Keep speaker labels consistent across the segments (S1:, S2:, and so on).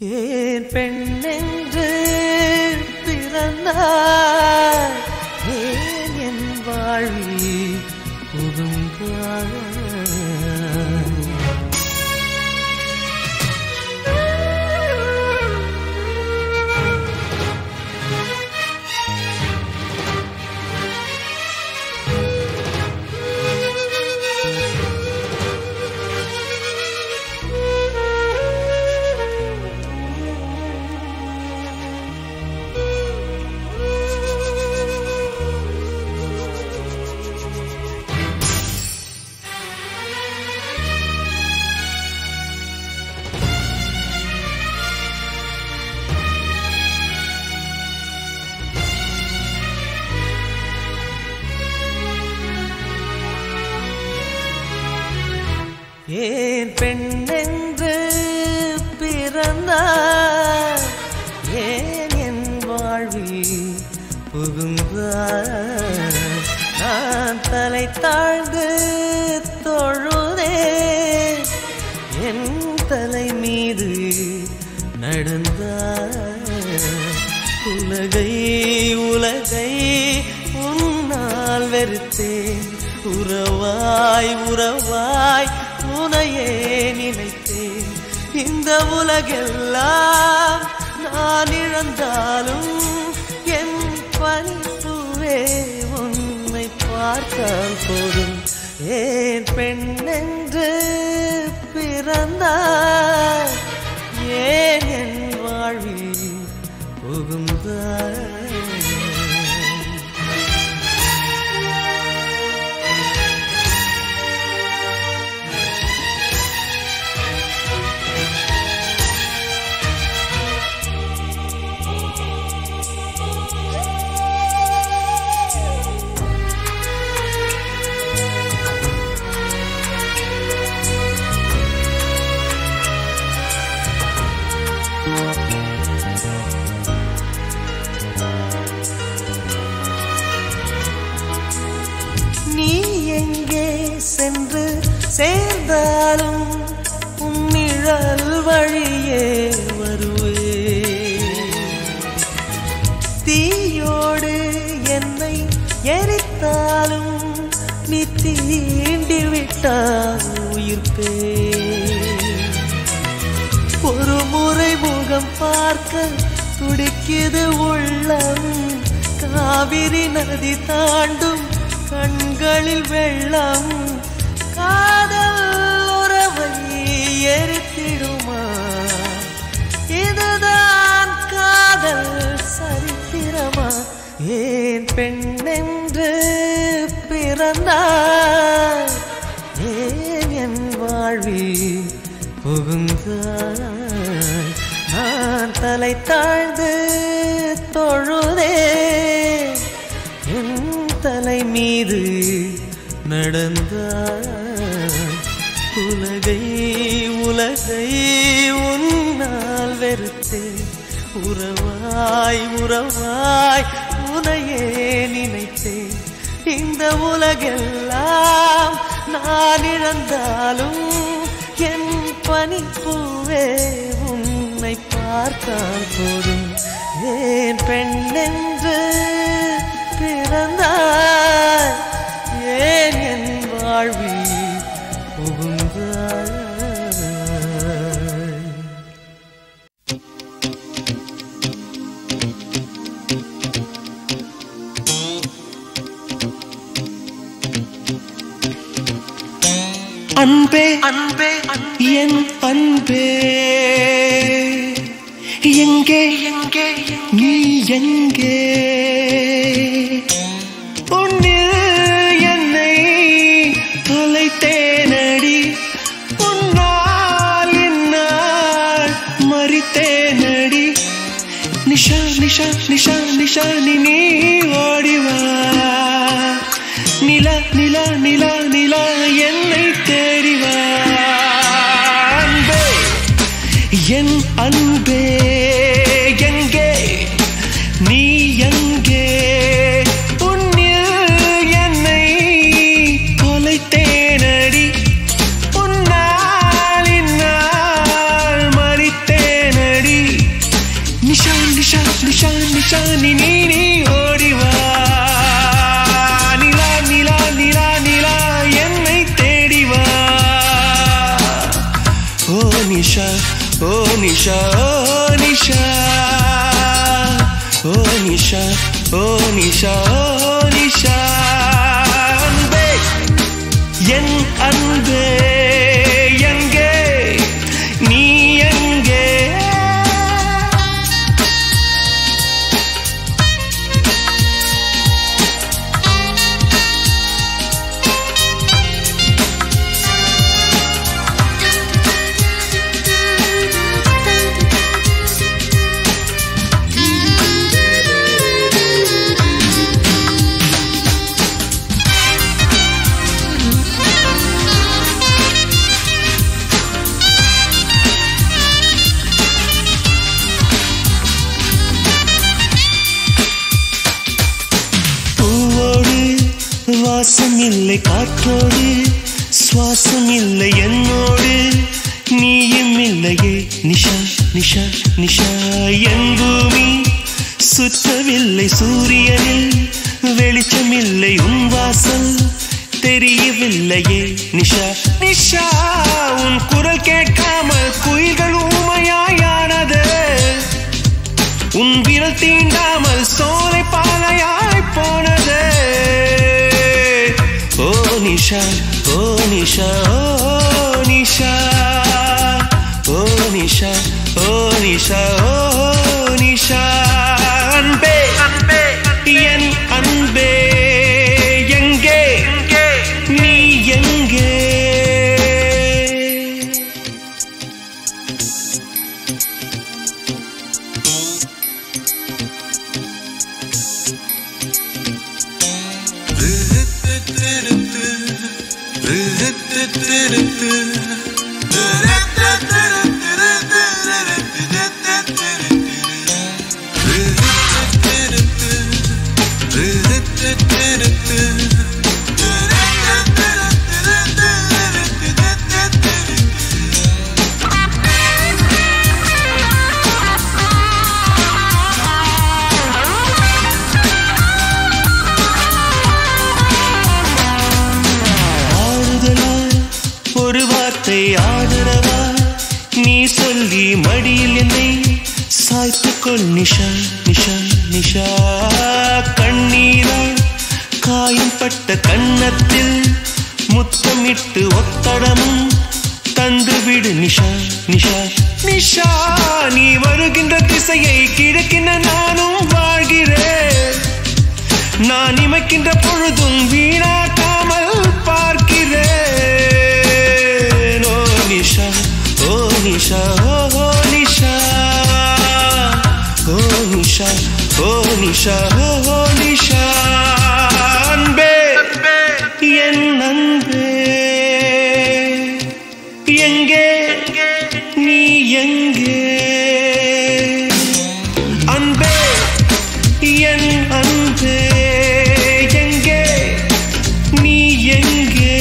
S1: ஏன் பெண்ணென்று பிறந்தாய், ஏன் என் வாழ்வில் புகுந்தாய். ஏன் பெண்ணென்று பிறந்தாய், ஏன் என் வாழ்வில் புகுந்தாய். நான் தலை தாழ்ந்து தொழுதேன், என் தலை மீது நடந்தாய். உலகை உலகை உன்னால் வெறுத்தேன், உறவாய் உறவாய் உனையே நினைத்தேன். இந்த உலகெல்லாம் நான் இழந்தாலும் என் பணிப்புவே உன்னை பார்த்தால் போதும். ஏன் பெண்ணென்று பிறந்தாய், ஏன் என் வாழ்வில் புகுந்தாய். நீ எங்கே சென்று சேர்ந்தாலும் உன் நிழல் வழியே வருவே. தீயோடு என்னை எரித்தாலும் நீ தீண்டி விட்டால் உயிர்ப்பே. ஒரு முறை முகம் பார்க்க துடிக்குது உள்ளம், காவிரி நதி தாண்டும் கண்களில் வெள்ளம். காதல் உறவை எரித்திடுமா, இதுதான் காதல் சரித்திரமா. ஏன் பெண்ணென்று பிறந்தாய், ஏன் என் வாழ்வில் புகுந்தாய். நான் தலை தாழ்ந்து தொழுதேன், என் தலை மீது நடந்தாய். உலகை உலகை உன்னால் வெறுத்தேன், உறவாய் உறவாய் உனையே நினைத்தேன். இந்த உலகெல்லாம் நான் இழந்தாலும் என் பணிப்புவே உன்னை பார்த்தால் போதும். ஏன் பெண்ணென்று பிறந்தாய், ஏன் என் வாழ்வில் புகுந்தாய்.
S2: அன்பே அன்பே என் அன்பே, எங்கே எங்கே நீ எங்கே? உன்னில் என்னை தொலைத்தேனடி, உன்னால் என்னால் மறித்தேனடி. நிஷா நிஷா நிஷா நிஷா நீ ஓடிவா, நிலா நிலா நிலா நிலா என்னை தேடிவா. அன்பே என் அன்பே எங்கே நீ எங்கே? உன்னில் என்னை தொலைத்தேனடி, உன்னால் என்னால் மறித்தேனடி. நிஷா நிஷா நிஷா நீ நீ நீ ஓடிவா நிலா நிலா நிலா நிலா என்னை தேடிவா ஓ நிஷா ஓ நிஷா ஓ நிஷா ஓ நிஷா ஓ நிஷா ஓ நிஷா அன்பே என் அன்பே எங்கே நீ எங்கே வாசம் இல்லை காற்றோடு சுவாசம் இல்லை என்னோடு நீயும் இல்லையே நிஷா நிஷா நிஷா என் பூமி சுற்றவில்லை சூரியனில் வெளிச்சமில்லை உன் வாசல் தெரியவில்லையே நிஷா நிஷா உன் குரல் கேட்காமல் குயில்கள் ஊமையாயானது உன் விரல் தீண்டாமல் சோலை பாலையாய் போனது ஓ நிஷா ஓ நிஷா ஓ நிஷா ஓ நிஷா ஓ நிஷா ஓ நிஷா அன்பே அன்பே என் அன்பே எங்கே நீ எங்கே ஆதரவா நீ சொல்லி மடியில் என்னை சாய்த்துக்கொள் நிஷா நிஷா நிஷா கண்ணீரா காயம்பட்ட கன்னத்தில் முத்தமிட்டு ஒத்தடமும் தந்துவிடு நிஷா நிஷா நிஷா நீ வருகின்ற திசையை கிழக்கின நானும் வாழ்கிறேன் நான் இமைக்கின்ற பொழுதும் வீணாக்காமல் பார்க்கிறேன் நிஷா ஓ நிஷா ஓ நிஷா ஓ நிஷா ஓ நிஷா ஓ நிஷா அன்பே என் அன்பே எங்கே நீ எங்கே அன்பே என் அன்பே எங்கே நீ எங்கே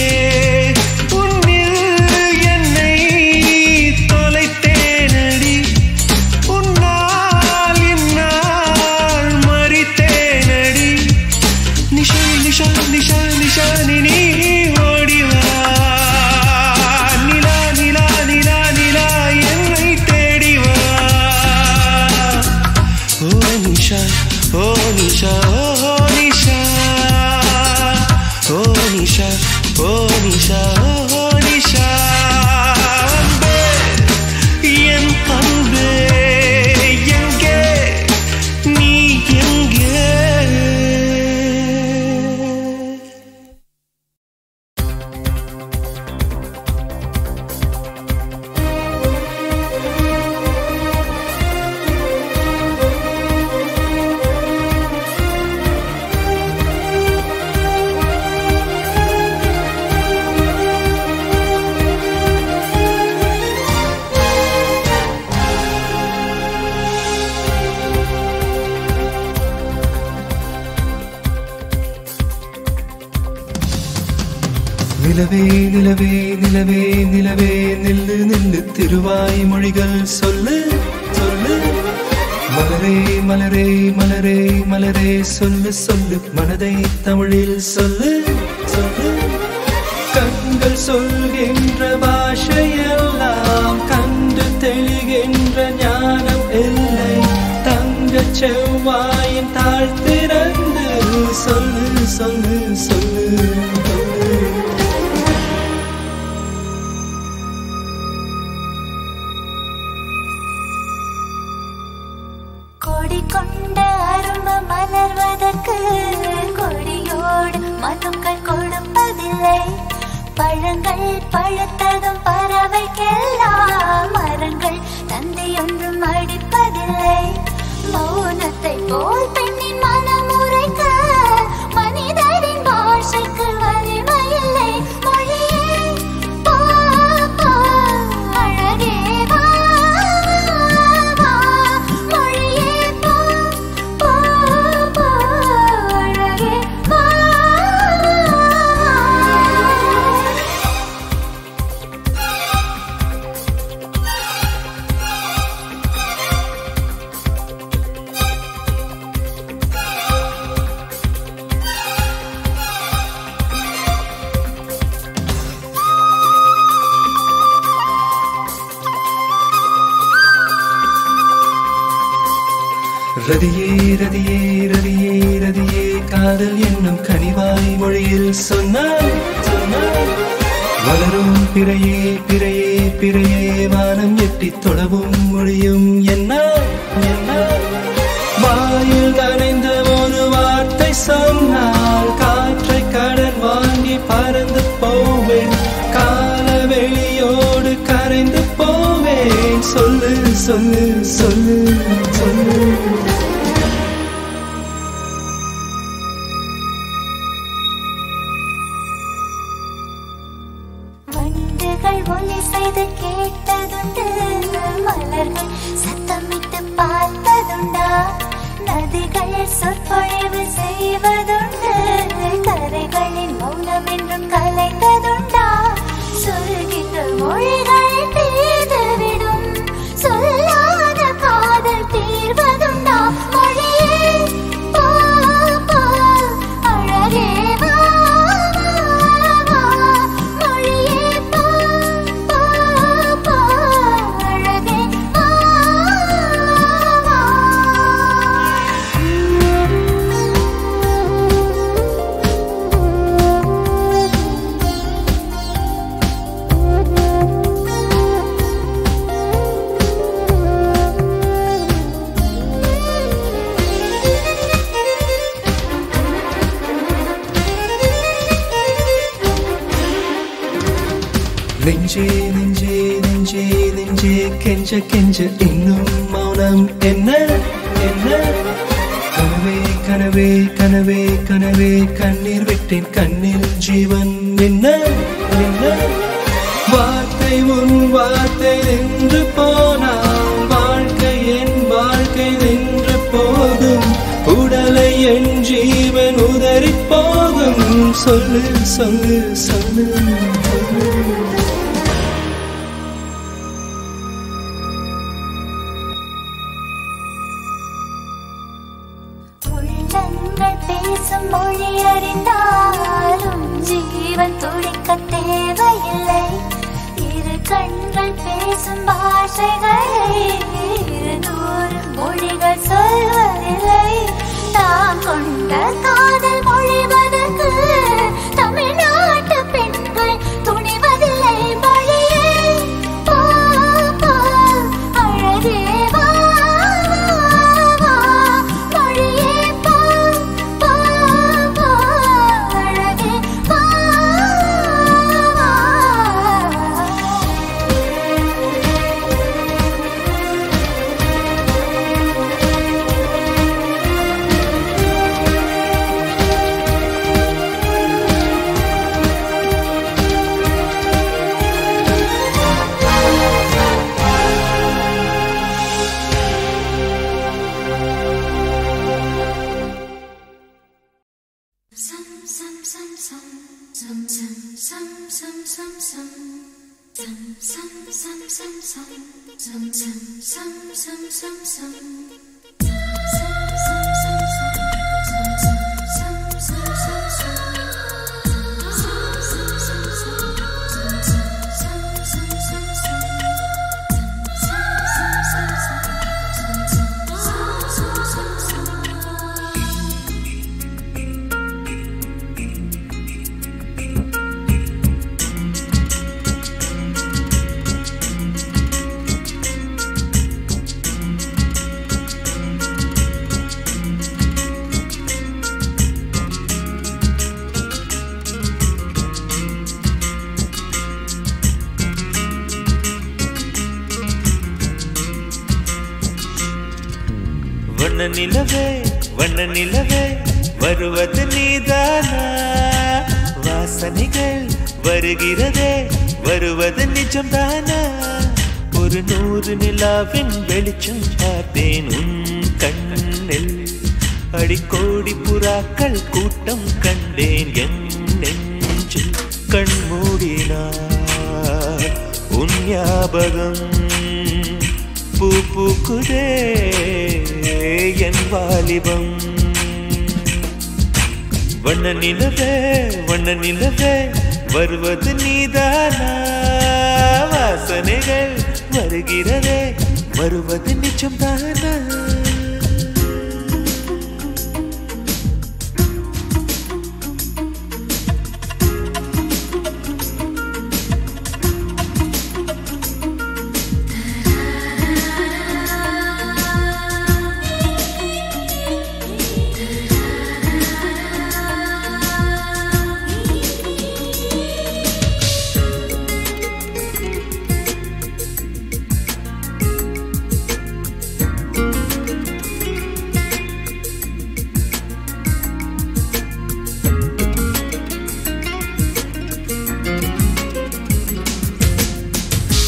S3: நிலவே நிலவே நிலவே நிலவே நில்லு நில்லு திருவாய் மொழிகள் சொல்லு சொல்லு மலரே மலரே மலரே மலரே மலரே சொல்லு சொல்லு மனதை தமிழில் சொல்லு சொல்லு. கண்கள் சொல்கின்ற பாஷையெல்லாம் கண்டு தெளிகின்ற ஞானம் இல்லை. தங்க செவ்வாயின் தாழ்த்திறந்து சொல்லு சொல்லு சொல்லு.
S4: கொடி கொண்ட அரும்பு மலர்வதற்கு கொடியோடு மதுக்கள் கொடுப்பதில்லை. பழங்கள் பழுத்ததும் பறவைக்கெல்லாம் மரங்கள் தந்தையொன்றும் அடிப்பதில்லை. மௌனத்தை போல் பெண்ணின் மனம் உரைக்க மனிதரின் பாஷைக்கு வலிமையில்லை. மொழியே போ போ அழகே வா வா. மொழியே போ போ போ அழகே வா.
S3: ரதியே ரதியே ரதியே ரதியே காதல் என்னும் கனிவாய் மொழியில் சொன்னாய் சொன்னாய். வளரும் பிறையே பிறையே பிறையே வானம் எட்டி தொழவும் மொழியும் என்ன என்ன. வாயில் நனைந்த ஒரு வார்த்தை சொன்னால் காற்றை கடன் வாங்கி பறந்து போவேன். காலவெளியோடு கரைந்து போவேன். சொல்லு சொல்லு சொல்லு சொல்லு.
S4: வண்டுகள் ஒலி செய்து கேட்டதுண்டு. மலர்கள் சத்தமிட்டு பார்த்ததுண்டா. நதிகள் சொற்பொழிவு செய்வதுண்டு. கரைகளின் மௌனம் என்றும் கலைந்ததுண்டா. சொல்கின்ற மொழிகள் தீர்ந்துவிடும். சொல்லாத காதல் தீர்வதுண்டா. மொழியே போ போ அழகே வா வா. மொழியே போ போ போ அழகே வா வா.
S3: நெஞ்சே நெஞ்சே நெஞ்சே நெஞ்சே கெஞ்ச கெஞ்ச இன்னும் மௌனம் என்ன என்ன. கனவே கனவே கனவே கனவே கண்ணீர் விட்டேன் கண்ணில் ஜீவன் என்ன என்ன. வார்த்தை உன் வார்த்தை நின்று போனால் வாழ்க்கை என் வாழ்க்கை நின்று போதும். உடலை என் ஜீவன் உதறி போகும். சொல்லு சொல்லு சொல்லு சொல்லு.
S4: உள்ளங்கள் பேசும் மொழி அறிந்தாலும் ஜீவன் துடிக்க தேவையில்லை. இரு கண்கள் பேசும் பாஷைகளை 200 மொழிகள் சொல்வதில்லை. தாம் கொண்ட காதல் மொழிவதற்கு தமிழ்நாட்டு பெண்கள் துணிவதில்லை. மொழியே போ போ அழகே வா வா. மொழியே போ போ போ அழகே வா வா. Some
S1: வண்ண நிலவே வண்ண நிலவே வருவது நீதானா வாசனைகள் வருகிறதே வருவது நிஜம்தானா ஒரு 100 நிலாவின் வெளிச்சம் பார்த்தேன் உன் கண்ணில் அடிக்கோடி புறாக்கள் கூட்டம் கண்டேன் என் நெஞ்சில் கண்மூடினார் உன் ஞாபகம் பூ பூக்குதே என் வாலிபம் வண்ண நிலவே வருவது நீதானா வாசனைகள் வருகிறதே வருவது நிஜம்தானா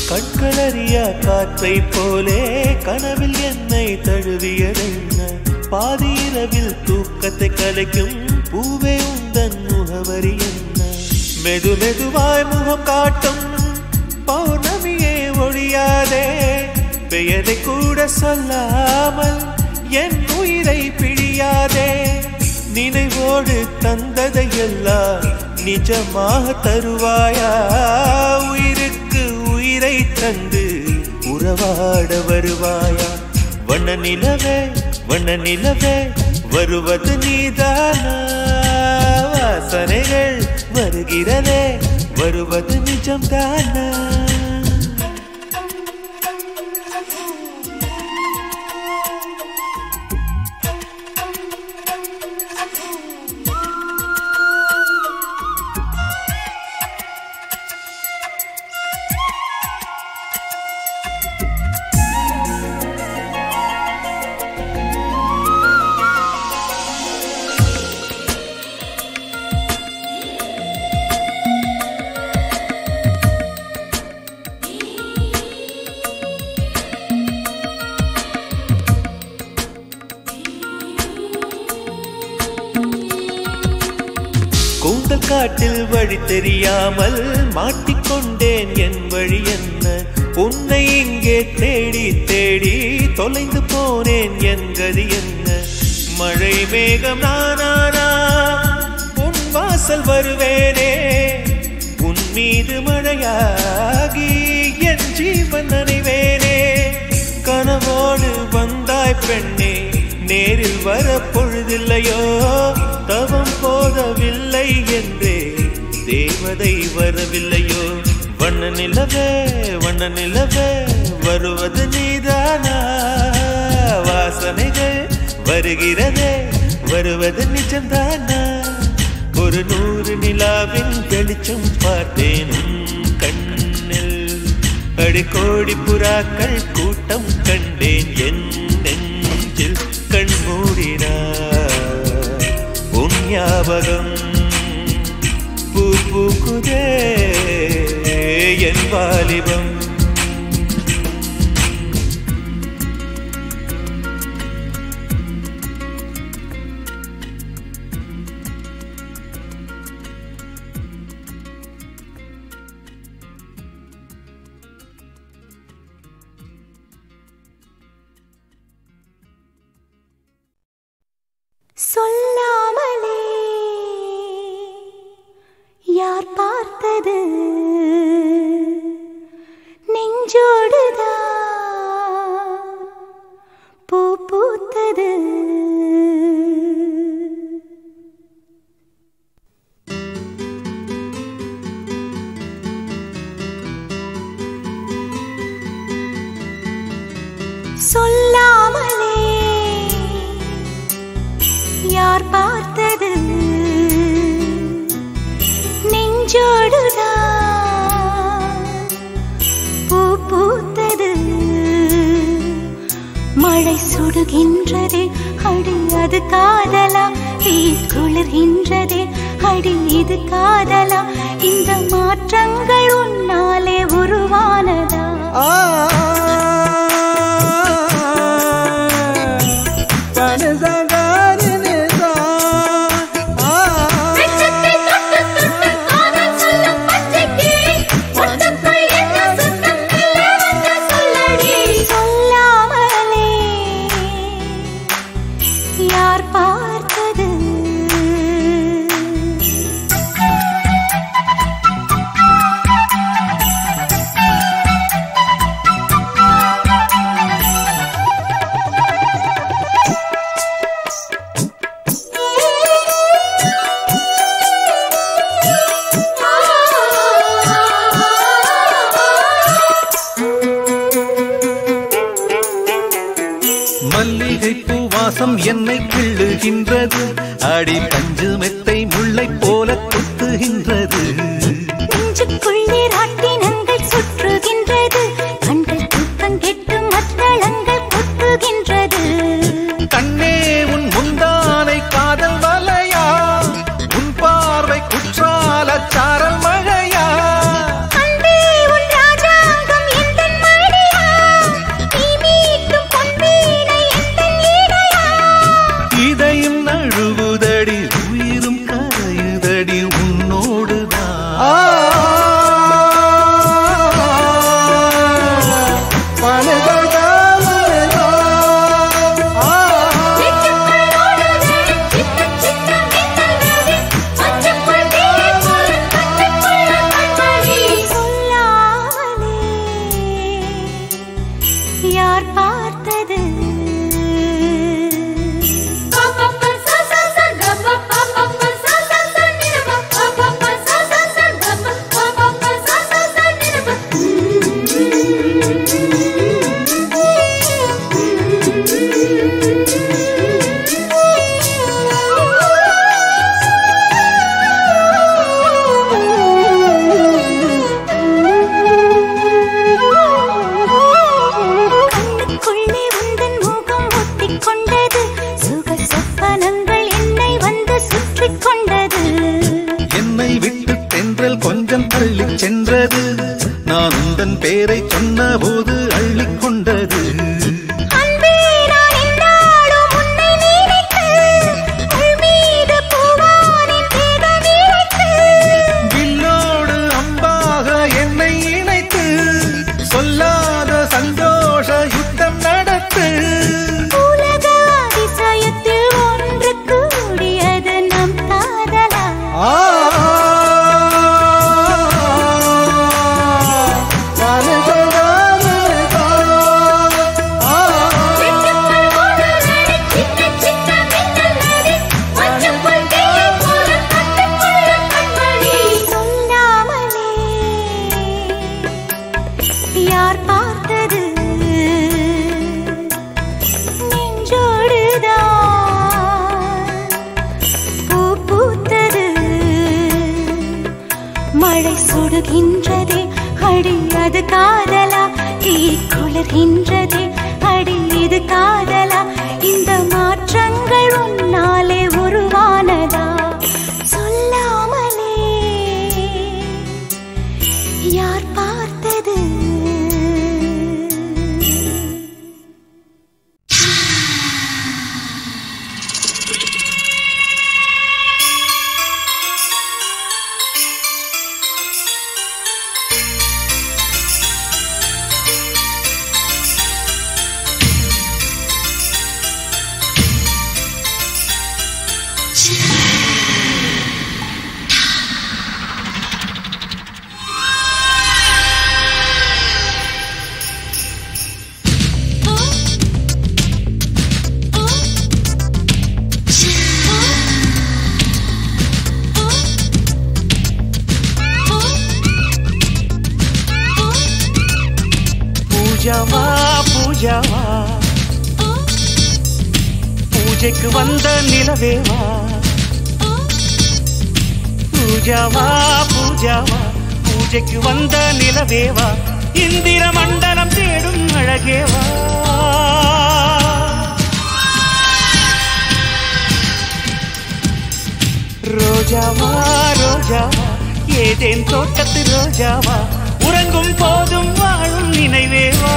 S1: கண்களறியா காற்றை போலே கனவில் என்னை தழுவியதென்ன பாதி இரவில் தூக்கத்தை கலைக்கும் பூவே உந்தன் முகவரி என்ன மெது மெதுவாய் முகம் காட்டும் பௌர்ணமியே ஒழியாதே பெயரை கூட சொல்லாமல் என் உயிரை பிழியாதே நினைவோடு தந்ததையெல்லாம் நிஜமாக தருவாயா உயிருக்கு உயிரை தந்து உறவாட வருவாயா வண்ண நிலவே வருவது நீதானா வாசனைகள் வருகிறதே வருவது நிஜம்தானா கூந்தல் காட்டில் வழி தெரியாமல் மாட்டிக்கொண்டேன் என் வழி என்ன உன்னை இங்கே தேடி தேடி தொலைந்து போனேன் என் கதி என்ன மழை மேகம் நானானா உன் வாசல் வருவேனே உன் மீது மழையாகி என் ஜீவன் நனைவேனே கனவோடு வந்தாய் பெண்ணே நேரில் வர பொழுதில்லையோ தவம் போதவில்லை என்றே தேவதை வரவில்லையோ வண்ண நிலவே வருவது நீதானா வாசனைகள் வருகிறதே வருவது நிஜம்தானா ஒரு 100 நிலாவின் வெளிச்சம் பார்த்தேன் கண்ணில் அடிக்கோடி புறாக்கள் கூட்டம் கண்டேன் என் நெஞ்சில் கண்மூடினார் உன் ஞாபகம் பூ பூக்குதே என் வாலிபம்
S4: சொல்லாமலே யார் பார்த்தது நெஞ்சோடுதான் பூ பூத்தது. சொல்லாமலே யார் பார்த்தது நெஞ்சோடுதான் பூ பூத்தது. மழை சுடுகின்றதே அடி அது காதலா, குளிர்கின்றதே அடி இது காதலா, இந்த மாற்றங்கள் உன்னாலே உருவானதா?
S1: என்னை கிள்ளுகின்றது அடி பஞ்சு மெத்தை முல்லை போல குத்துகின்றது.
S4: நெஞ்சுக்குள்ளே ராட்டினங்கள் சுற்றுகின்றது, கண்கள் தூக்கம் கெட்டு மத்தளங்கள் கொட்டுகின்றது.
S1: கண்ணே உன் முந்தானை காதல் வலையா, உன் பார்வை குற்றால சாரல் மழையா, நான் உந்தன் பேரை சொன்ன போது அள்ளிக்கொண்டது. வில்லோடு அம்பாக என்னை இணைத்து சொல்லாத சந்தோஷ யுத்தம் நடத்து.
S4: உலக அதிசயத்தில் ஒன்று கூடியது நம் காதலா. மழை சுடுகின்றதே அடி அது காதலா, குளிர்கின்றதே அடி இது காதலா, இந்த மாற்றங்கள் உன்னாலே உருவானதா? சொல்லாமலே யார் பார்த்தது?
S2: பூஜைக்கு வந்த நிலவேவா பூஜாவா பூஜாவா பூஜைக்கு வந்த நிலவேவா இந்திர மண்டலம் தேடும் அழகேவா ரோஜாவா ரோஜாவா ஏதேன் தோட்டத்து ரோஜாவா உறங்கும் போதும் வாழும் நினைவேவா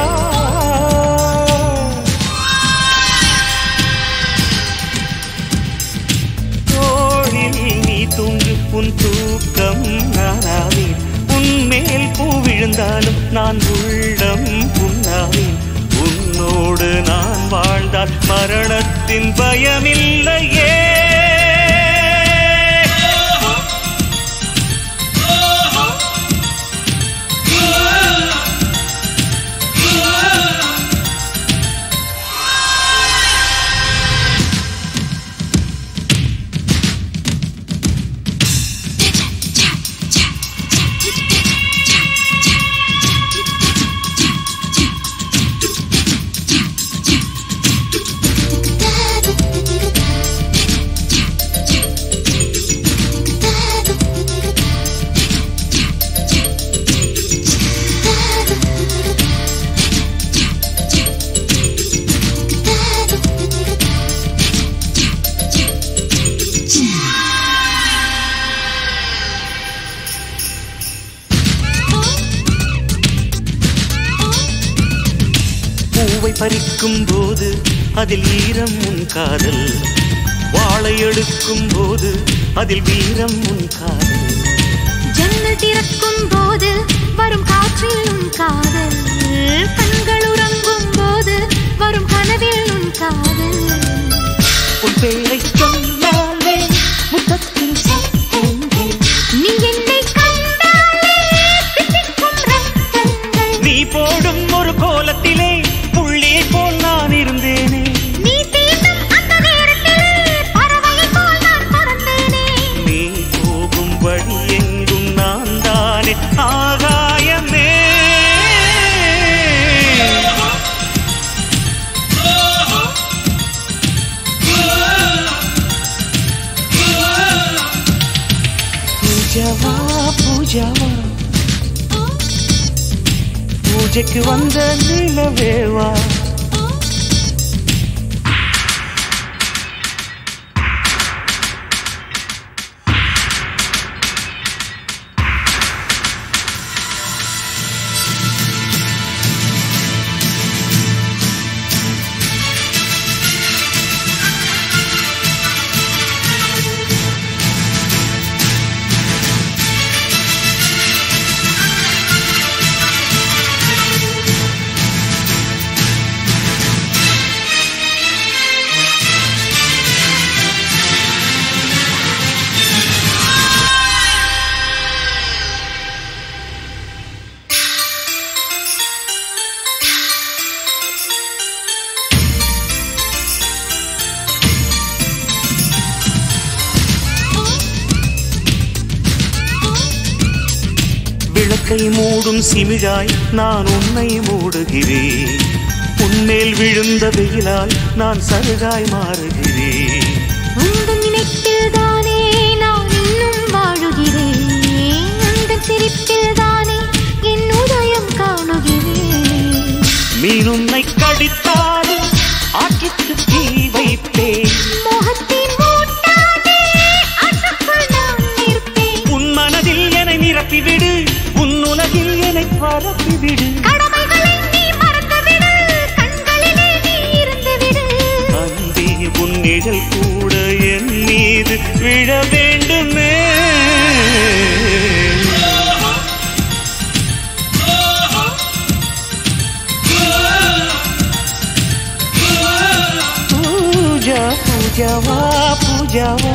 S2: நீ தூங்கு உன் தூக்கம் நானாவேன் உன்மேல் பூ விழுந்தாலும் நான் உள்ளம் புண்ணாவேன் உன்னோடு நான் வாழ்ந்தால் மரணத்தின் பயமில்லையே பறிக்கும் போது அதில் ஈரம் உன் காதல் வாழை எடுக்கும் போது அதில் வீரம் உன் காதல்
S4: ஜன்னல் திறக்கும் போது வரும் காற்றில் உன் காதல் கண்கள் உறங்கும் போது வரும் கனவில் உன் காதல்
S2: உன் பேரை சொன்னாலே முத்தத்தில்
S4: நீ என்னை கண்டாலே தித்திக்கும் ரத்தங்கள்
S2: நீ போடும் ஒரு கோலத்திலே போல் நான் இருந்தேனே
S4: நீ தீண்டும் அந்த நேரத்திலே பறவை போல் நான் பறந்தேனே
S2: நீ போகும் வழி எங்கும் நான் தானே ஆகாயமே பூஜாவா பூஜாவா பூஜைக்கு வந்த நிலவேவா விளக்கை மூடும் சிமிழாய் நான் உன்னை மூடுகிறேன் உன்மேல் விழுந்த வெயிலால் நான் சருகாய் மாறுகிறேன்
S4: உங்கள் நினைப்பில் தானே நான் இன்னும் வாழுகிறேன் உங்கள் சிரிப்பில் தானே என் உதயம் காணுகிறேன்
S2: மீன் உன்னை கடித்தாலும் ஆற்றுக்கு தீ வைப்பேன்
S4: மோகத்தின் மூட்டானே அசக்குள் நான் நிற்பேன்
S2: உன் மனதில் என்னை நிரப்பிவிடு உன் உலகில் என்னை பரப்பிவிடு
S4: கடமைகளை நீ மறந்துவிடு கண்களிலே நீ இருந்துவிடு
S2: அன்பே உன் நிழல் கூட என் மீது விழ வேண்டுமே பூஜா பூஜாவா பூஜாவா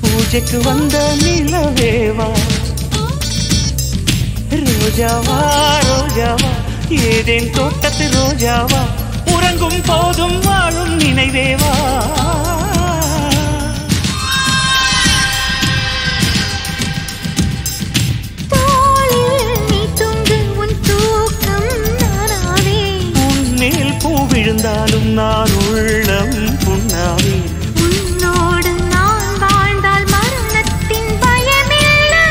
S2: பூஜைக்கு வந்த நிலவேவா ரோஜாவா ரோஜாவா ஏதேன் தோட்டத்து ரோஜாவா உறங்கும் போதும் வாழும் நினைவேவா
S4: தோளில் நீ தூங்கு உன் தூக்கம் நானாவே
S2: உன்மேல் பூ விழுந்த பிரிந்தாலும் நான் உள்ளம் புண்ணாவே.
S4: உன்னோடு நான் வாழ்ந்தால் மரணத்தின் பயமில்லை.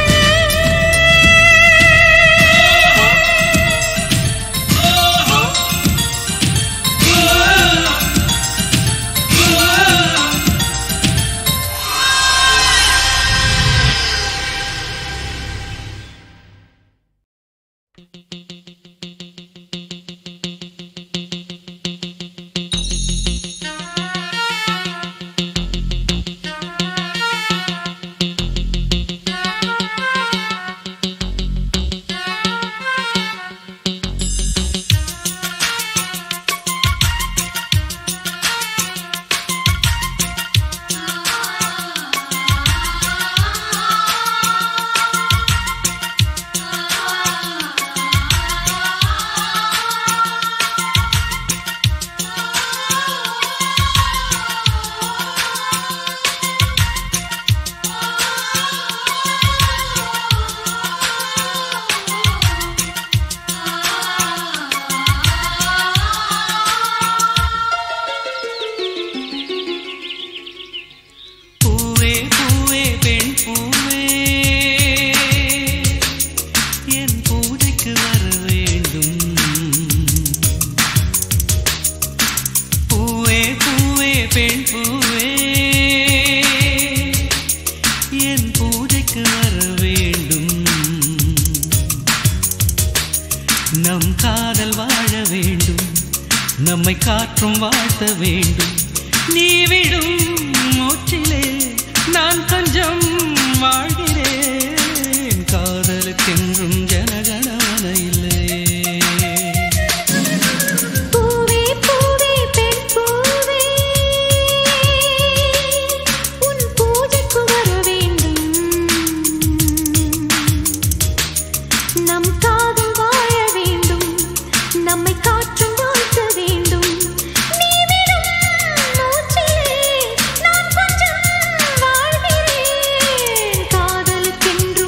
S3: நம் காதல் வாழ வேண்டும், நம்மை காற்றும் வாழ்த்த வேண்டும். நீ விடும் மூச்சிலே நான் கொஞ்சம் வாழ்கிறேன். காதலுக்கென்றும் ஜனகணமன இல்லை.
S4: பூவே பூவே பெண் பூவே, உன் பூஜைக்கு வர வேண்டும். நம் காதல் வாழ வேண்டும், நம்மை காற்றும் வாழ்த்த வேண்டும். நீ விடும் மூச்சிலே நான் கொஞ்சம் வாழ்கிறேன். காதலுக்கென்று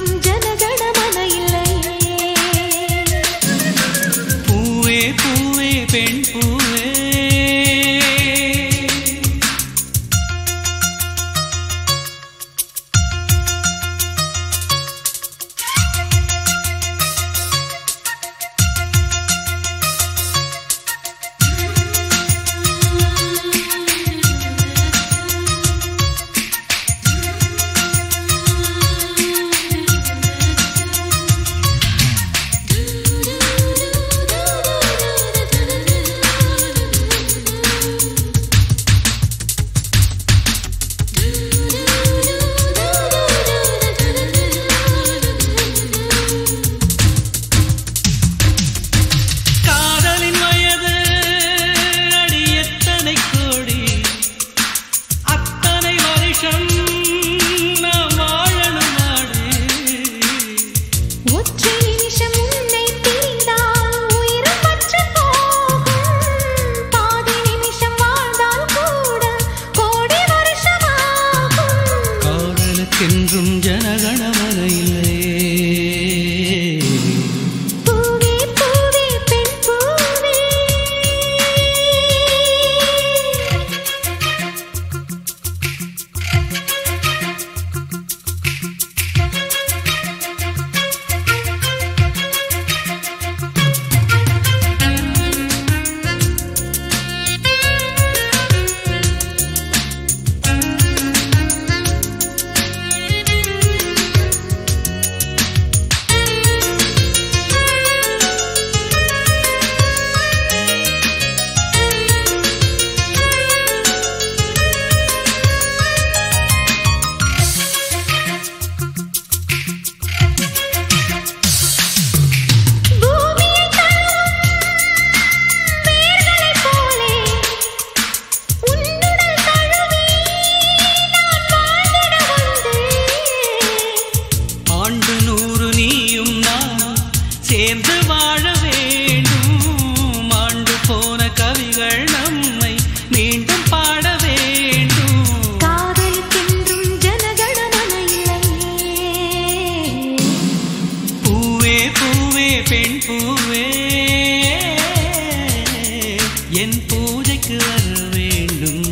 S3: என் பூஜைக்கு வர வேண்டும்.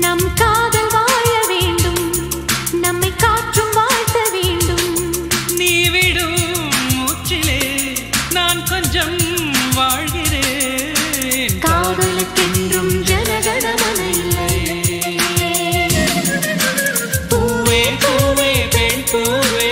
S4: நம் காதல் வாழ வேண்டும், நம்மை காற்றும் வாழ்த்த வேண்டும்.
S3: நீ விடும் மூச்சிலே நான் கொஞ்சம் வாழ்கிறேன்.
S4: காதலுக்கென்றும் ஜனகணமன இல்லை.
S3: பூவே பூவே பெண் பூவே.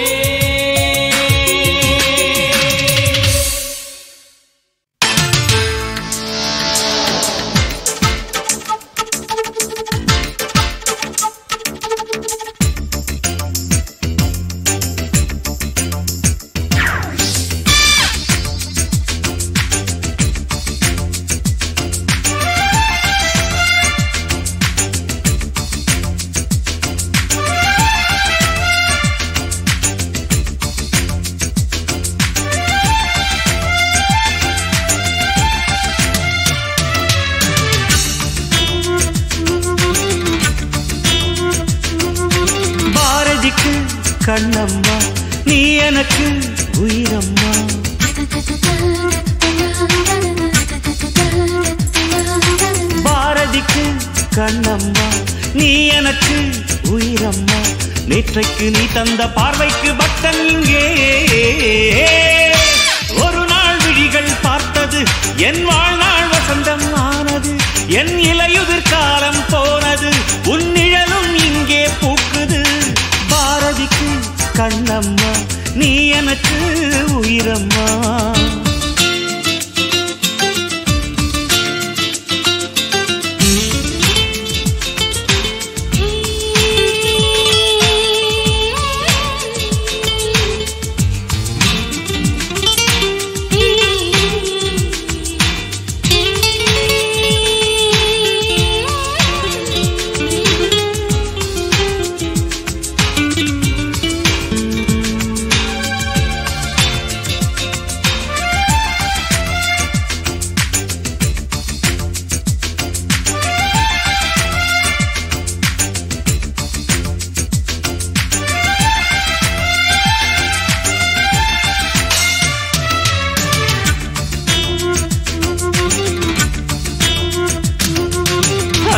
S2: கண்ணம்மா நீ எனக்கு உயிரம்மா. பாரதிக்கு கண்ணம்மா நீ எனக்கு உயிரம்மா. நேற்றைக்கு நீ தந்த பார்வைக்கு பக்தன் இங்கே. ஒரு நாள் விழிகள் பார்த்தது என் வாழ்நாள் வசந்தம் ஆனது. என் இலையுதிர் காலம் போனது, உன் நிழலும் இங்கே பூக்குது. பாரதிக்கு கண்ணம்மா நீ எனக்கு உயிரம்மா.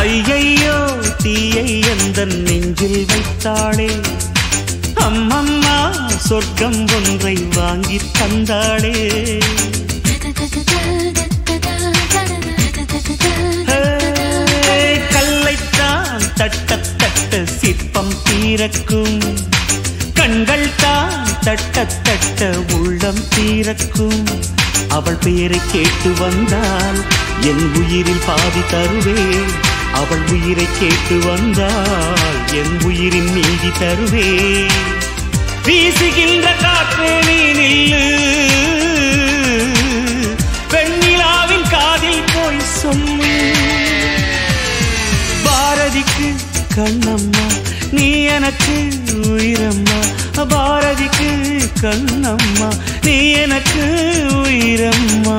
S2: ஐயையோ தீயை எந்தன் நெஞ்சில் வைத்தாளே. அம்மம்மா சொர்க்கம் ஒன்றை வாங்கி தந்தாளே. கல்லைத்தான் தட்ட தட்ட சிற்பம் தீரக்கும். கண்கள் தான் தட்ட தட்ட உள்ளம் தீரக்கும். அவள் பெயரை கேட்டு வந்தால் என் உயிரில் பாதி தருவேன். அவள் உயிரை கேட்டு வந்தால் என் உயிரின் மீதி தருவேன். வீசுகின்ற காற்றே நீ நில்லு, வெண்ணிலாவின் காதில் போய் சொல்லு. பாரதிக்கு கண்ணம்மா நீ எனக்கு உயிரம்மா. பாரதிக்கு கண்ணம்மா நீ எனக்கு உயிரம்மா.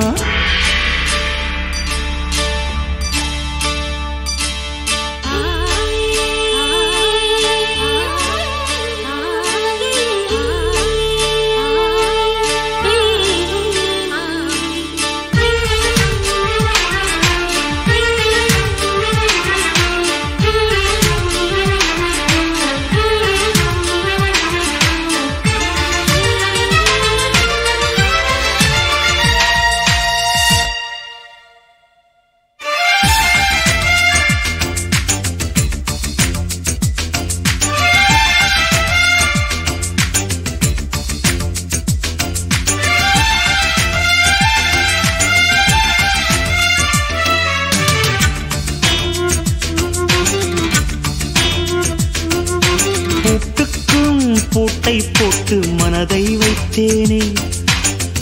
S2: பூட்டை போட்டு மனதை வைத்தேனே.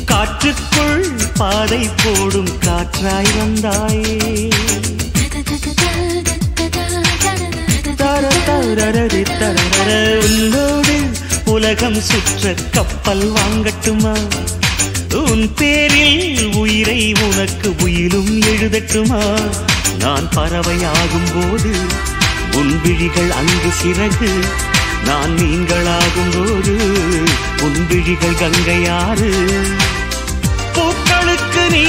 S2: காற்றுக்குள் பாதை போடும் காற்றாய் வந்தாயே. உன்னோடு உலகம் சுற்ற கப்பல் வாங்கட்டுமா? உன் பேரில் உயிரை உனக்கு உயிலும் எழுதட்டுமா? நான் பறவையாகும் போது உன் விழிகள் அங்கு சிறகு. நான் நீங்களாகும் போது உன் விழிகள் கங்கையாறு. பூக்களுக்கு நீ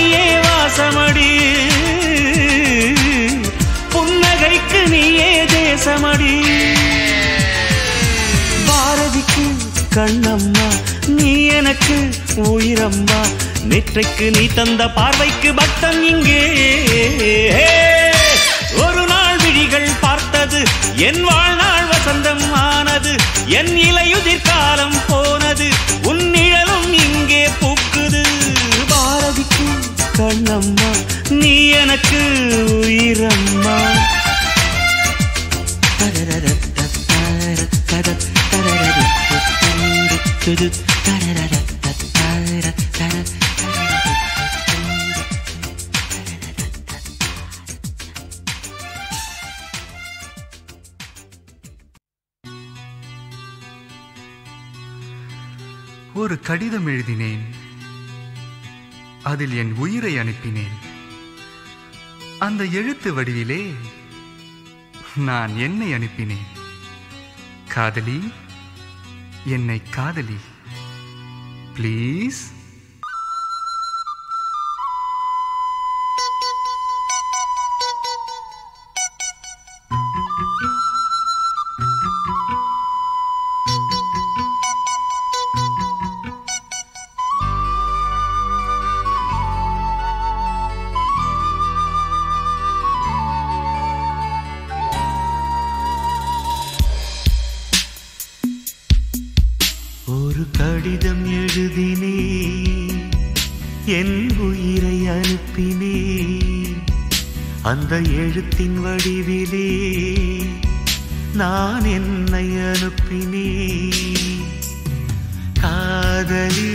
S2: நேசமடி. பாரதிக்கு கண்ணம்மா நீ எனக்கு உயிரம்மா, நேற்றைக்கு நீ தந்த பார்வைக்கு பட்டம் இங்கே. ஒரு நாள் விழிகள் பார்த்தது என் வாழ்நாள் வசந்தம் ஆனது, என் இலையுதிர் காலம் போனது, உன் நிழலும் இங்கே பூக்குது. பாரதிக்கு கண்ணம்மா நீ எனக்கு உயிரம்மா.
S5: ஒரு கடிதம் எழுதினேன், அதில் என் உயிரை அனுப்பினேன். அந்த எழுத்து வடிவிலே நான் என்னை அனுப்பினேன். காதலி, என்னை காதலி ப்ளீஸ்.
S2: ஒரு கடிதம் எழுதினே, என் உயிரை அனுப்பினே, அந்த எழுத்தின் வடிவிலே நான் என்னை அனுப்பினே. காதலி,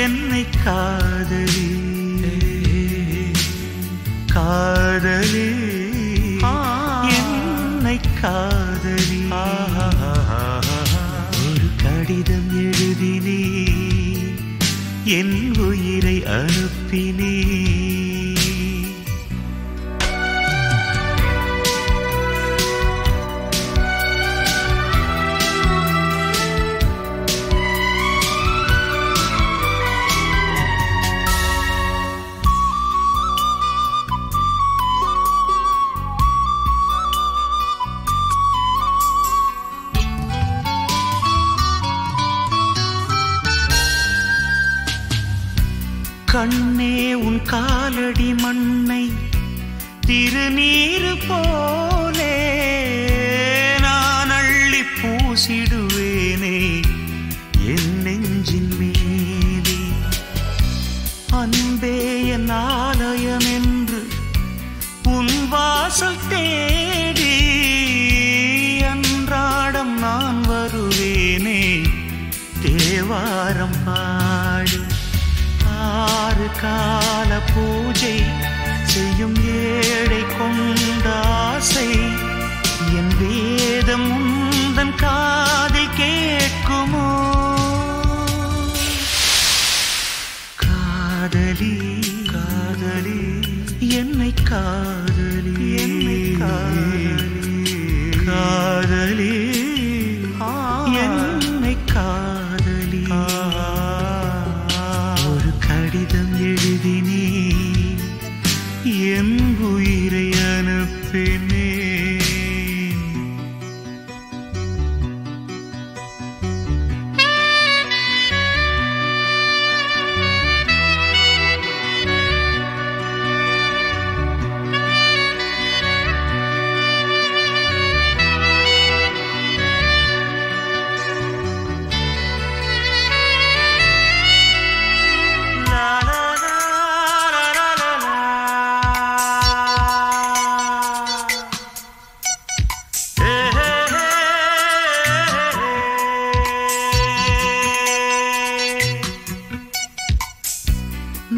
S2: என்னை காதலி, காதலி, என்னை காதலி. கடிதம் எழுதினே, என் உயிரை அனுப்பினே. கண்ணே உன் காலடி மண்ணை திருநீரு போலே நான் அள்ளி பூசிடுவேனே என் நெஞ்சின் மேலே. அன்பே என் ஆலயம் என்று உன் வாசல் தேடி அன்றாடம் நான் வருவேனே தேவாரம் பாடி. ஆறு கால பூஜை செய்யும் ஏழை கொண்ட ஆசை என் வேதம் உந்தன் காதில் கேட்குமோ? காதலி, காதலி, என்னை காதலி, என்னை காதலி, காதலி, என்னை காதலி. கடிதம் எழுதினே, என் உயிரை அனுப்பினே.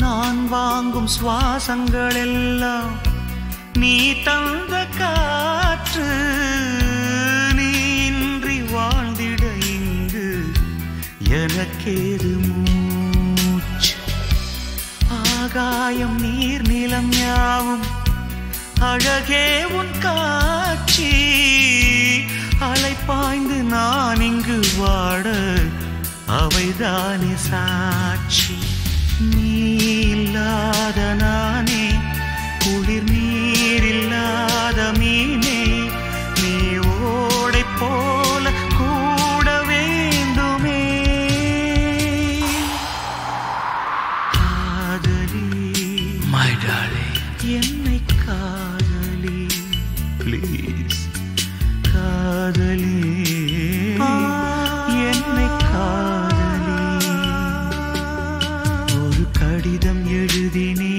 S2: நான் வாங்கும் சுவாசங்கள் எல்லாம் நீ தந்த காற்று. நீ இன்றி வாழ்ந்திட இங்கு எனக்கேது மூச்சு. ஆகாயம் நீர் நிலம் யாவும் அழகே உன் காட்சி. அலை பாய்ந்து நான் இங்கு வாட அவைதானே சாட்சி. நீ இல்லாத நானே, குளிர் நீர் இல்லாத மீனே,
S3: my darling.
S2: என்னை காதலி ப்ளீஸ் காதலி என்னை காதலி ஒரு கடிதம் எழுதினே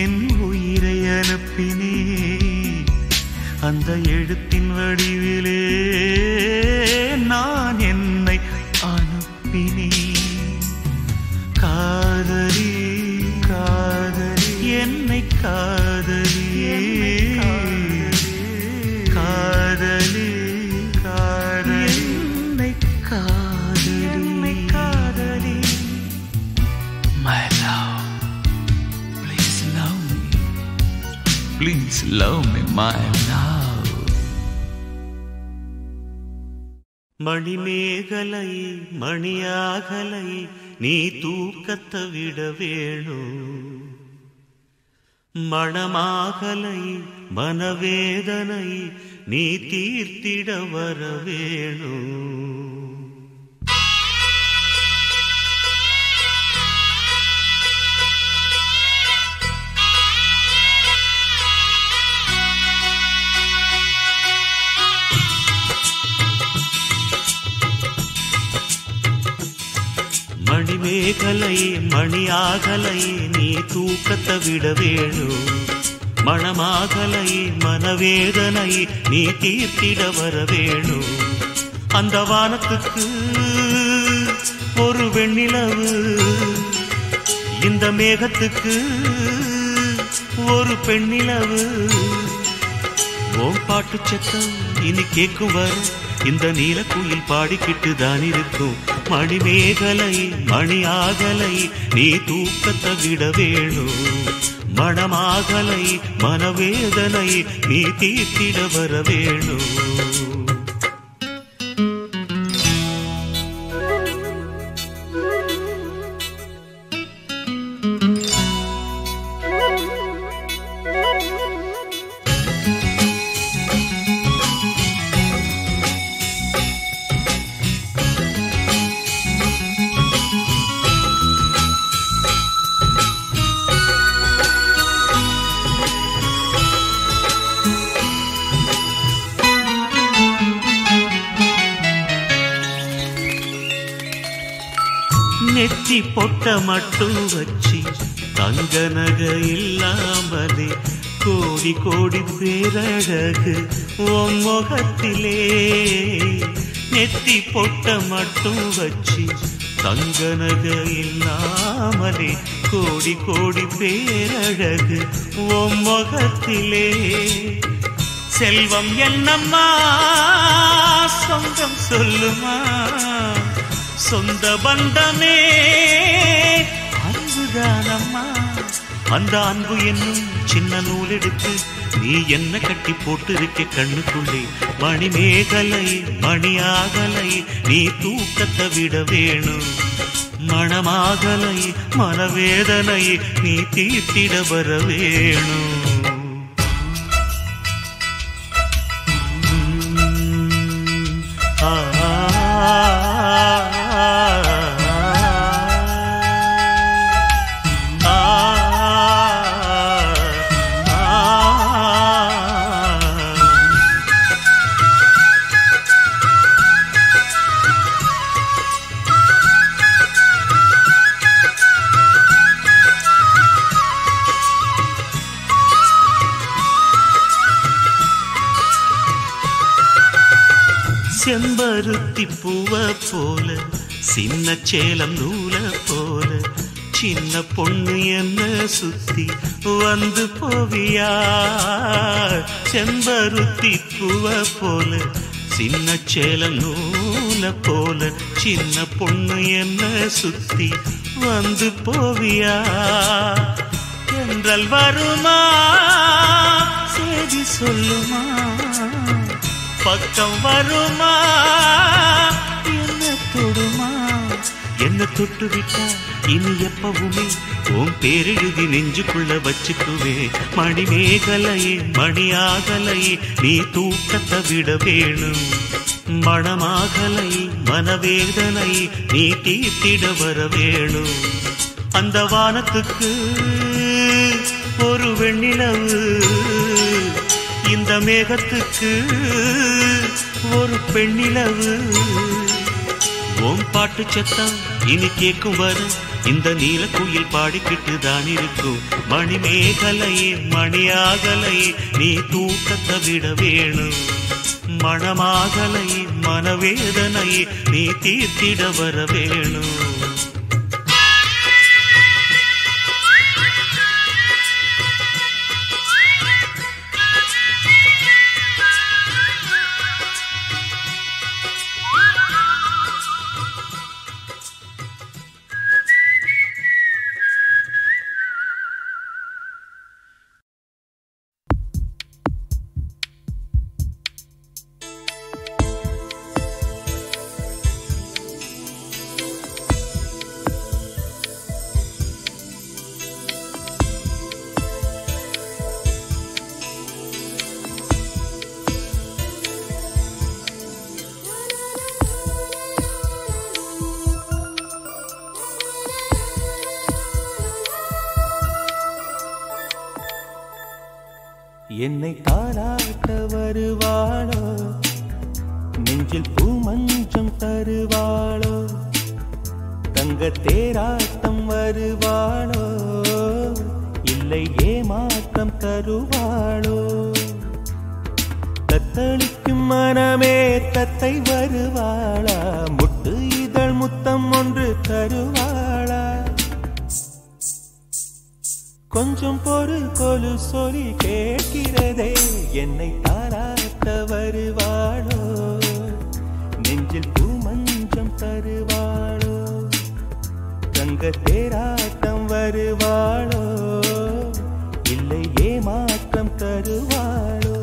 S2: என் உயிரை அனுப்பினே அந்த எழுத்தின் வடிவிலே நான் என்னை அனுப்பினேன் காதலி காதலி என்னை காதலி காதலி காதலி என்னை காதலி காதலி
S3: My love, please love me. Please love me, my love.
S2: Manimekalai மணியாகலை நீ தூக்கத்தை விட வேணும் மணமாகலை மனவேதனை நீ தீர்த்திட வர வேணும் மணிமேகலை மணியாகலை நீ தூக்கத்தை விட வேணும் மணமாகலை மனவேதனை நீ தீர்த்திட வர வேணும் அந்த வானத்துக்கு ஒரு வெண்ணிலவு இந்த மேகத்துக்கு ஒரு பெண்ணிலவு ஓம் பாட்டு சத்தம் இனி கேட்கும் வரும் இந்த நீலக்குயில் பாடிக்கிட்டு தான் இருக்கும் மணிமேகலை மணியாகலை நீ தூக்கத்தை விட வேணும் மணமாகலை மனவேதனை நீ தீர்த்திட வர வேணும் நெத்தி பொட்ட மட்டும் வச்சு தங்க நகை இல்லாமலே கோடி கோடி பேரழகு உன் முகத்திலே நெத்தி பொட்ட மட்டும் வச்சு தங்க நகை இல்லாமலே கோடி கோடி பேரழகு உன் முகத்திலே செல்வம் என்னம்மா சொந்தம் சொல்லுமா சொந்த பந்தமே அன்புதானம்மா அந்த அன்பு என்னும் சின்ன நூல் எடுத்து நீ என்ன கட்டி போட்டு இருக்க கண்ணுக்குள்ளே மணிமேகலை மணியாகலை நீ தூக்கத்தை விட வேணும் மணமாகலை மனவேதனை நீ தீர்த்திட வர வேணும் செம்பருத்தி பூவ போல சின்ன சேலம் நூல போல சின்ன பொண்ணு என்ன சுத்தி வந்து போவியா செம்பருத்தி பூவ போல சின்ன சேலம் நூல போல சின்ன பொண்ணு என்ன சுத்தி வந்து போவியா என்றால் வருமா செய்தி சொல்லுமா பக்கம் வருமா என்ன தொடுமா என்ன தொட்டு விட்டா இனி எப்பவுமே உன் பேரெழுதி நெஞ்சுக்குள்ள வச்சுக்குவே மணிமேகலையே மணியாகலையே நீ தூக்கத்தை விட வேணும் மணமாகலை மனவேதனை நீ தீர்த்திட வர வேணும் அந்த வானத்துக்கு ஒரு வெண்ணிலவு, இந்த மேகத்துக்கு ஒரு பெண்ணிலவு. ஓம் பாட்டு சத்தம் இனி கேட்கும் வர இந்த நீலக்குயில் பாடிக்கிட்டு தான் இருக்கும். மணிமேகலையே மணியாகலையே நீ தூக்கத்தை விட வேணும். மணமாகலையே மனவேதனையே நீ தீர்த்திட வர வேணும்.
S6: என்னை தாராட்ட வருவாளோ, நெஞ்சில் பூமஞ்சம் தருவாளோ, தங்க தேராட்டம் வருவாளோ, இல்லை ஏமாற்றம் தருவாளோ. தத்தளிக்கும் மனமே தத்தை வருவாளா, முட்டு இதழ் முத்தம் ஒன்று தருவாளா. கொஞ்சம் பொறு கொலு சொல்லி கேட்கிறதே, என்னை தாராட்ட வருவாளோ, நெஞ்சில் பூமஞ்சம் தருவாளோ, தங்க தேராட்டம் வருவாளோ, இல்லை ஏமாற்றம் தருவாளோ.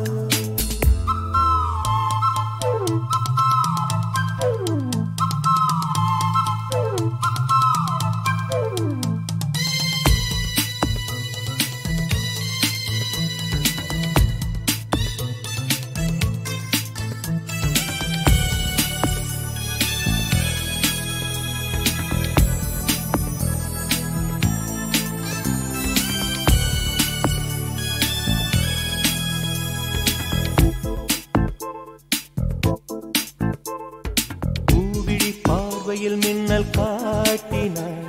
S6: மின்னல் காட்டினார்,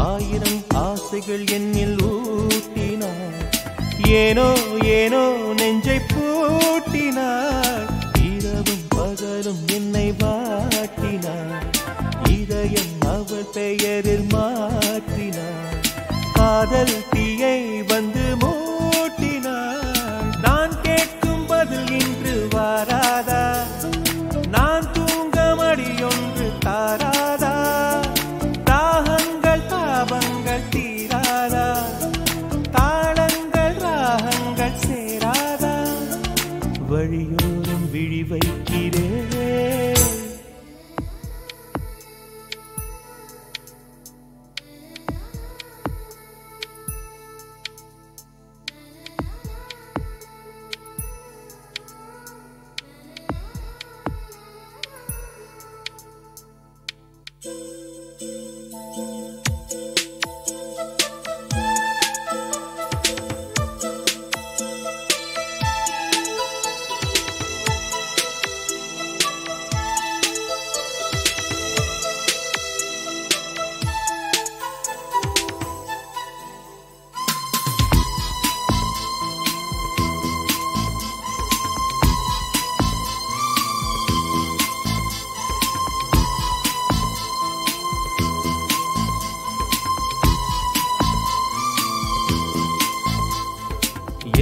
S6: ஆயிரம் ஆசைகள் என்னில் ஊட்டினார். ஏனோ ஏனோ நெஞ்சை பூட்டினார், இரவும் பகலும் என்னை வாட்டினார். இதயம் அவள் பெயரில் மாற்றினார், காதல் தீயை வந்து மூட்டினார். நான் கேட்கும் பதில் இன்று வாராதா, நான் தூங்க மடியொன்று தாராதா. தாகங்கள் தாபங்கள் தீராதா, தாளங்கள் ராகங்கள் சேராதா. வழியோரம் விழி வைக்கிறேன்,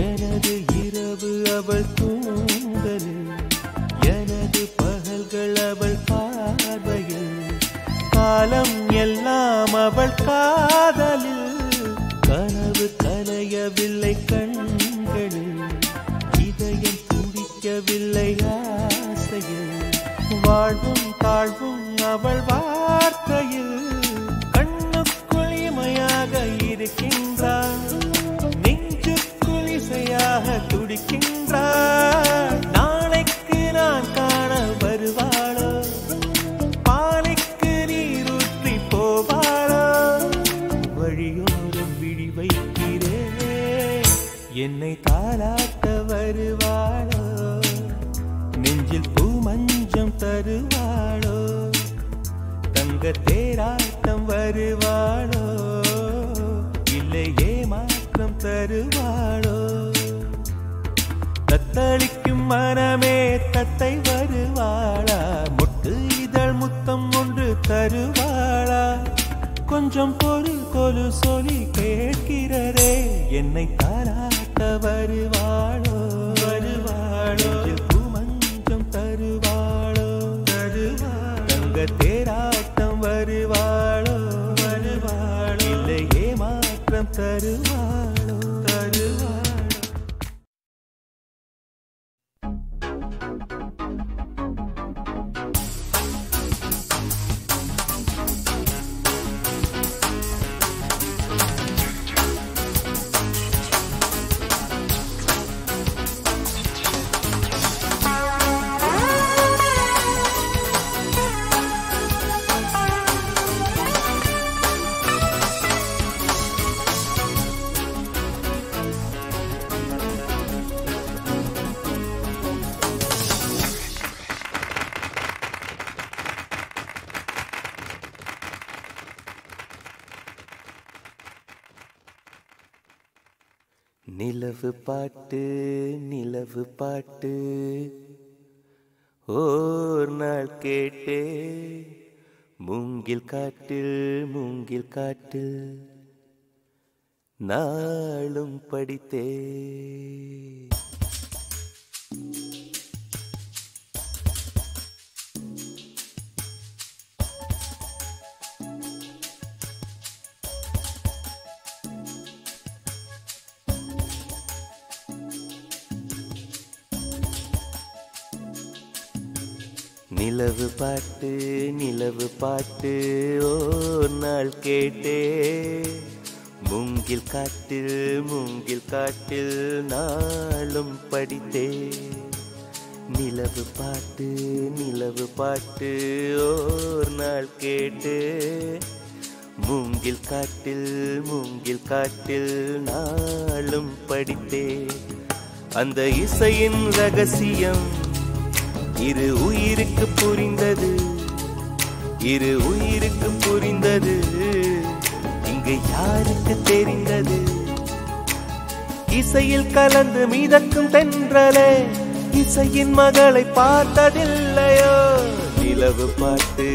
S6: எனது இரவு அவள் தூங்கலில், எனது பகல்கள் அவள் பார்வையில், காலம் எல்லாம் அவள் காதலில். கனவு கலையவில்லை கண்களில், இதயம் துடிக்கவில்லை ஆசையில். வாழ்வும் தாழ்வும் அவள் வார்த்தையில், கண்ணுக்குள் இமையாக இருக்கின்றாள், துடிக்கின்றாள். நாளைக்கு நான் காண வருவாளோ, பாலைக்கு நீரூற்றி போவாளோ. வழியோரம் விழி வைக்கிறேன். என்னை தாலாட்ட வருவாளோ, நெஞ்சில் பூ மஞ்சம் தருவாளோ, தங்க தேராட்டம் வருவாளோ, இல்லை ஏமாற்றம் தருவாளோ. தத்தளிக்கும் மனமே தத்தை வருவாளா, மொட்டு இதழ் முத்தம் ஒன்று தருவாளா, கொஞ்சம் பொருள் கொலு சொல்லி கேட்கிறரே. என்னை தாராட்ட வருவாளோ வருவாளோ, பூமஞ்சம் தருவாளோ தருவாளோ, தங்க தேராட்டம் வருவாளோ வருவாளோ, இல்லை ஏமாற்றம் தருவாளோ தருவாளோ. நிலவு பாட்டு நிலவு பாட்டு ஓர் நாள் கேட்டே, மூங்கில் காட்டில் மூங்கில் காட்டில் நாளும் படித்தே. நிலவு பாட்டு நிலவு பாட்டு ஓர் நாள் கேட்டே, மூங்கில் காட்டில் மூங்கில் காட்டில் நாளும் படித்தே. நிலவு பாட்டு நிலவு பாட்டு ஓர் நாள் கேட்டே, மூங்கில் காட்டில் மூங்கில் காட்டில் நாளும் படித்தே. அந்த இசையின் ரகசியம் இரு உயிருக்கு புரிந்தது, இரு உயிருக்கு புரிந்தது, இங்கு யாருக்கு தெரிந்தது? இசையில் கலந்து மிதக்கும் தென்றலே, இசையின் மகளை பார்த்ததில்லையோ? நிலவு பாட்டு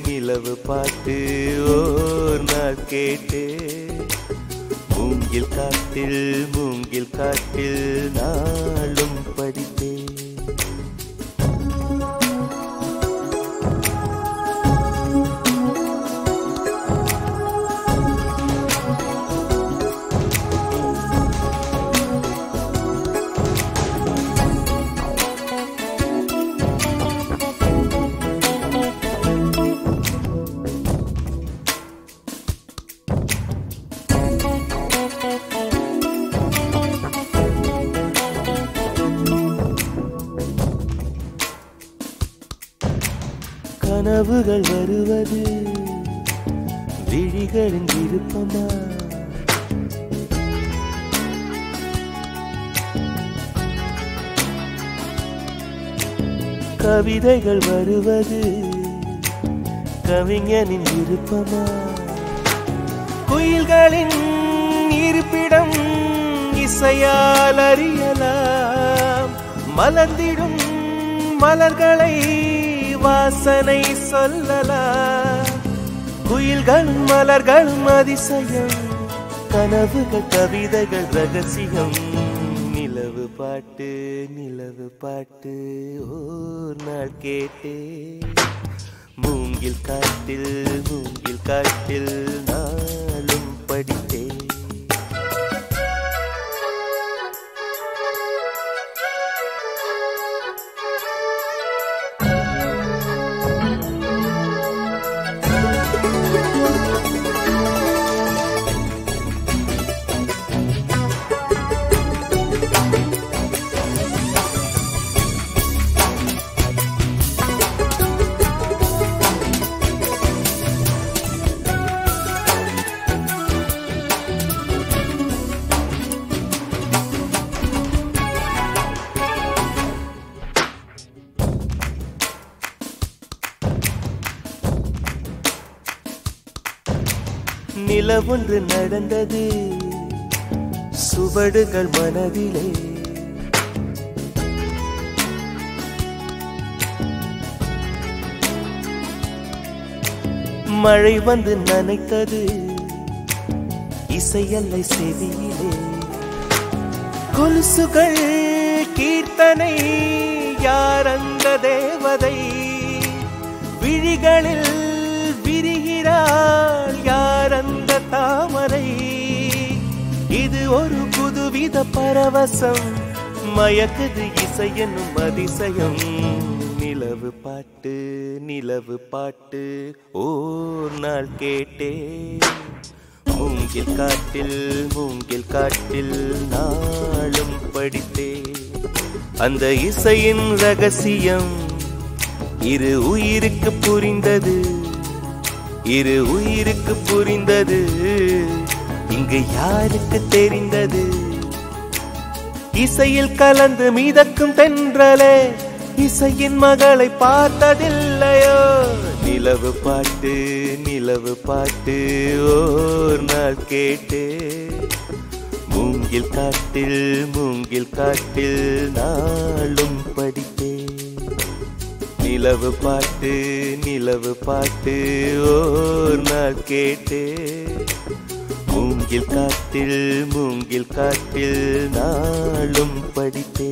S6: நிலவு பாட்டு ஓர் நாள் கேட்டே, மூங்கில் காட்டில் மூங்கில் காட்டில் நாளும் படித்தே. கனவுகள் வருவது விழிகளின் விருப்பமா, கவிதைகள் வருவது கவிஞனின் விருப்பமா, குயில்களின் இருப்பிடம் இசையால் அறியலாம், மலர்ந்திடும் மலர்களை வாசனை சொல்லலாம், குயில்களும் மலர்களும் அதிசயம், கனவுகள் கவிதைகள் ரகசியம். நிலவு பாட்டு நிலவு பாட்டு ஓர் நாள் கேட்டே, மூங்கில் காட்டில் மூங்கில் காட்டில் நாளும் படித்தே. நிலவொன்று நடந்தது சுவடுகள் மனதிலே. மழை வந்து நனைத்தது இசையல்லை செவியிலே. கொலுசுகள் கீர்த்தனை யார் அந்த தேவதை? விழிகளில் விரிகிறாள் யார் அந்த தாமரை? இது ஒரு புதுவித பரவசம், மயக்குது இசை என்னும் அதிசயம். நிலவு பாட்டு நிலவு பாட்டு ஓர் நாள் கேட்டே, மூங்கில் காட்டில் நாளும் படித்தே. அந்த இசையின் ரகசியம் இரு உயிருக்கு புரிந்தது, இரு உயிருக்கு புரிந்தது. இங்கு யாருக்கு தெரிந்தது? இசையில் கலந்து மிதக்கும் தென்றலே, இசையின் மகளை பார்த்ததில்லையோ? நிலவு பாட்டு ஓர் நாள் கேட்டே, மூங்கில் காட்டில் நாளும் படித்தே. நிலவு பாட்டு ஓர் நாள் கேட்டே, மூங்கில் காட்டில் நாளும் படித்தே.